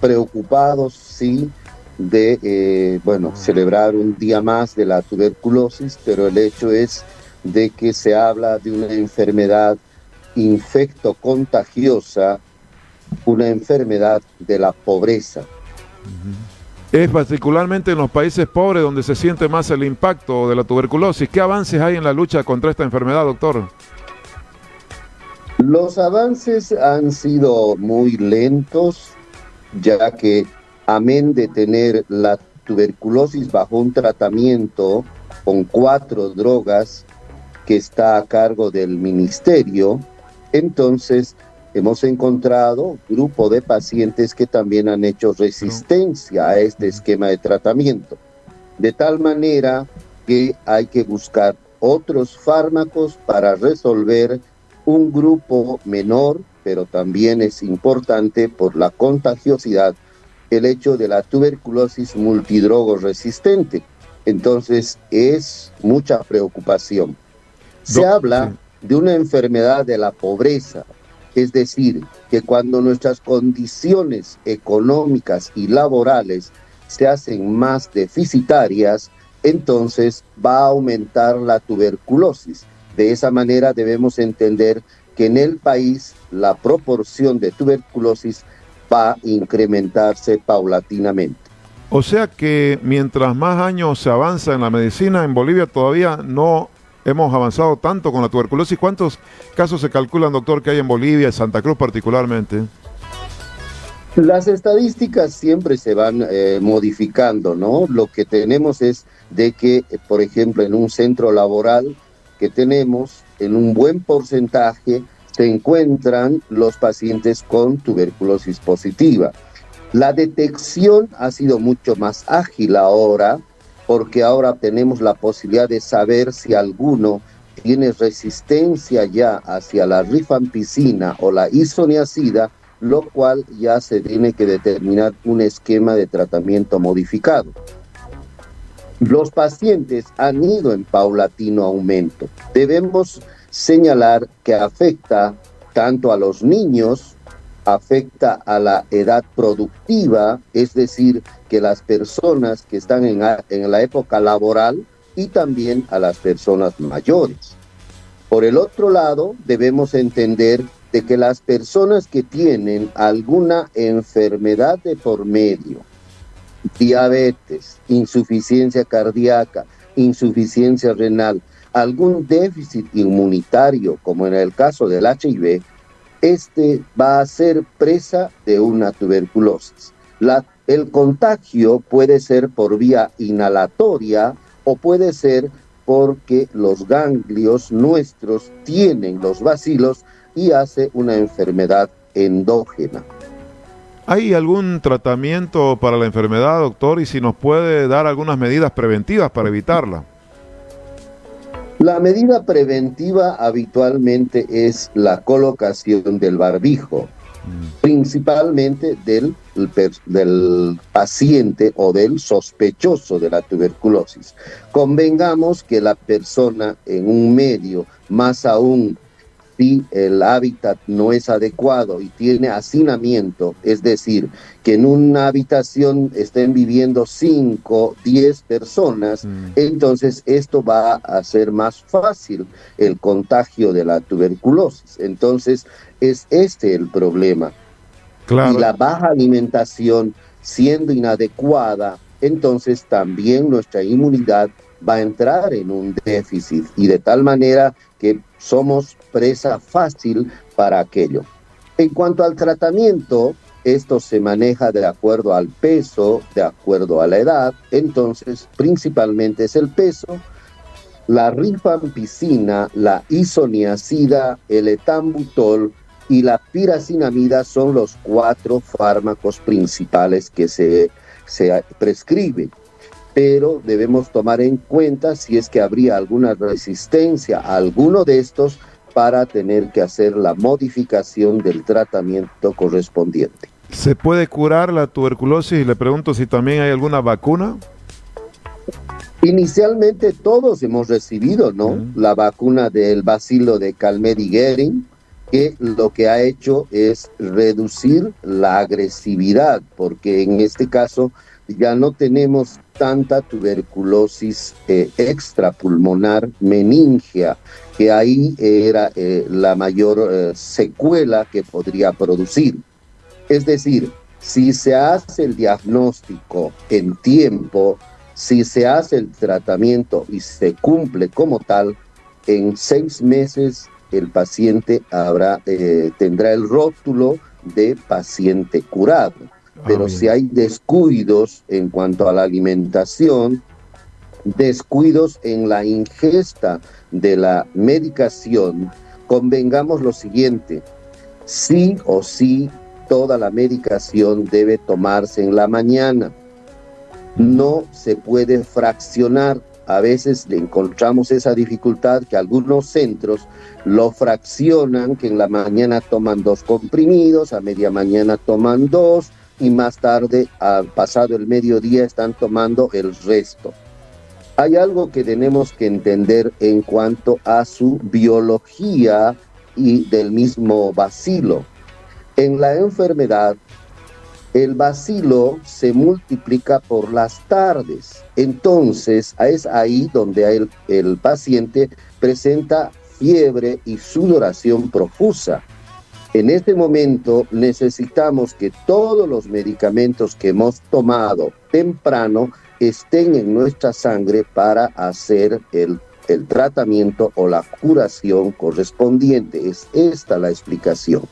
preocupados, sí, de, celebrar un día más de la tuberculosis, pero el hecho es de que se habla de una enfermedad infectocontagiosa, una enfermedad de la pobreza. Es particularmente en los países pobres donde se siente más el impacto de la tuberculosis. ¿Qué avances hay en la lucha contra esta enfermedad, doctor? Los avances han sido muy lentos, ya que amén de tener la tuberculosis bajo un tratamiento con 4 drogas que está a cargo del ministerio, entonces hemos encontrado grupo de pacientes que también han hecho resistencia a este esquema de tratamiento, de tal manera que hay que buscar otros fármacos para resolver un grupo menor, pero también es importante por la contagiosidad el hecho de la tuberculosis multidrogo resistente. Entonces es mucha preocupación. Se habla de una enfermedad de la pobreza, es decir, que cuando nuestras condiciones económicas y laborales se hacen más deficitarias, entonces va a aumentar la tuberculosis. De esa manera debemos entender que en el país la proporción de tuberculosis va a incrementarse paulatinamente. O sea que mientras más años se avanza en la medicina, en Bolivia todavía no hemos avanzado tanto con la tuberculosis. ¿Cuántos casos se calculan, doctor, que hay en Bolivia, en Santa Cruz particularmente? Las estadísticas siempre se van modificando, ¿no? Lo que tenemos es de que, por ejemplo, en un centro laboral que tenemos, en un buen porcentaje se encuentran los pacientes con tuberculosis positiva. La detección ha sido mucho más ágil ahora, porque ahora tenemos la posibilidad de saber si alguno tiene resistencia ya hacia la rifampicina o la isoniazida, lo cual ya se tiene que determinar un esquema de tratamiento modificado. Los pacientes han ido en paulatino aumento. Debemos señalar que afecta tanto a los niños, afecta a la edad productiva, es decir, que las personas que están en la época laboral, y también a las personas mayores. Por el otro lado, debemos entender de que las personas que tienen alguna enfermedad de por medio, diabetes, insuficiencia cardíaca, insuficiencia renal, algún déficit inmunitario, como en el caso del HIV, este va a ser presa de una tuberculosis. El contagio puede ser por vía inhalatoria o puede ser porque los ganglios nuestros tienen los bacilos y hace una enfermedad endógena. ¿Hay algún tratamiento para la enfermedad, doctor? Y si nos puede dar algunas medidas preventivas para evitarla. La medida preventiva habitualmente es la colocación del barbijo, principalmente del paciente o del sospechoso de la tuberculosis. Convengamos que la persona en un medio, más aún si el hábitat no es adecuado y tiene hacinamiento, es decir, que en una habitación estén viviendo 5, 10 personas, entonces esto va a hacer más fácil el contagio de la tuberculosis. Entonces es este el problema. Claro. Y la baja alimentación siendo inadecuada, entonces también nuestra inmunidad va a entrar en un déficit y de tal manera que somos presa fácil para aquello. En cuanto al tratamiento, esto se maneja de acuerdo al peso, de acuerdo a la edad, entonces principalmente es el peso, la rifampicina, la isoniazida, el etambutol y la piracinamida son los 4 fármacos principales que se prescriben. Pero debemos tomar en cuenta si es que habría alguna resistencia a alguno de estos para tener que hacer la modificación del tratamiento correspondiente. ¿Se puede curar la tuberculosis? Y le pregunto si también hay alguna vacuna. Inicialmente todos hemos recibido, ¿no? La vacuna del bacilo de Calmette-Guerin, que lo que ha hecho es reducir la agresividad, porque en este caso ya no tenemos tanta tuberculosis extrapulmonar meningia, que ahí era la mayor secuela que podría producir. Es decir, si se hace el diagnóstico en tiempo, si se hace el tratamiento y se cumple como tal, en 6 meses el paciente tendrá el rótulo de paciente curado. Pero si hay descuidos en cuanto a la alimentación, descuidos en la ingesta de la medicación, convengamos lo siguiente: sí o sí, toda la medicación debe tomarse en la mañana. No se puede fraccionar. A veces le encontramos esa dificultad que algunos centros lo fraccionan, que en la mañana toman 2 comprimidos, a media mañana toman 2 y más tarde, pasado el mediodía, están tomando el resto. Hay algo que tenemos que entender en cuanto a su biología y del mismo bacilo. En la enfermedad, el bacilo se multiplica por las tardes. Entonces, es ahí donde el paciente presenta fiebre y sudoración profusa. En este momento necesitamos que todos los medicamentos que hemos tomado temprano estén en nuestra sangre para hacer el tratamiento o la curación correspondiente. Es esta la explicación.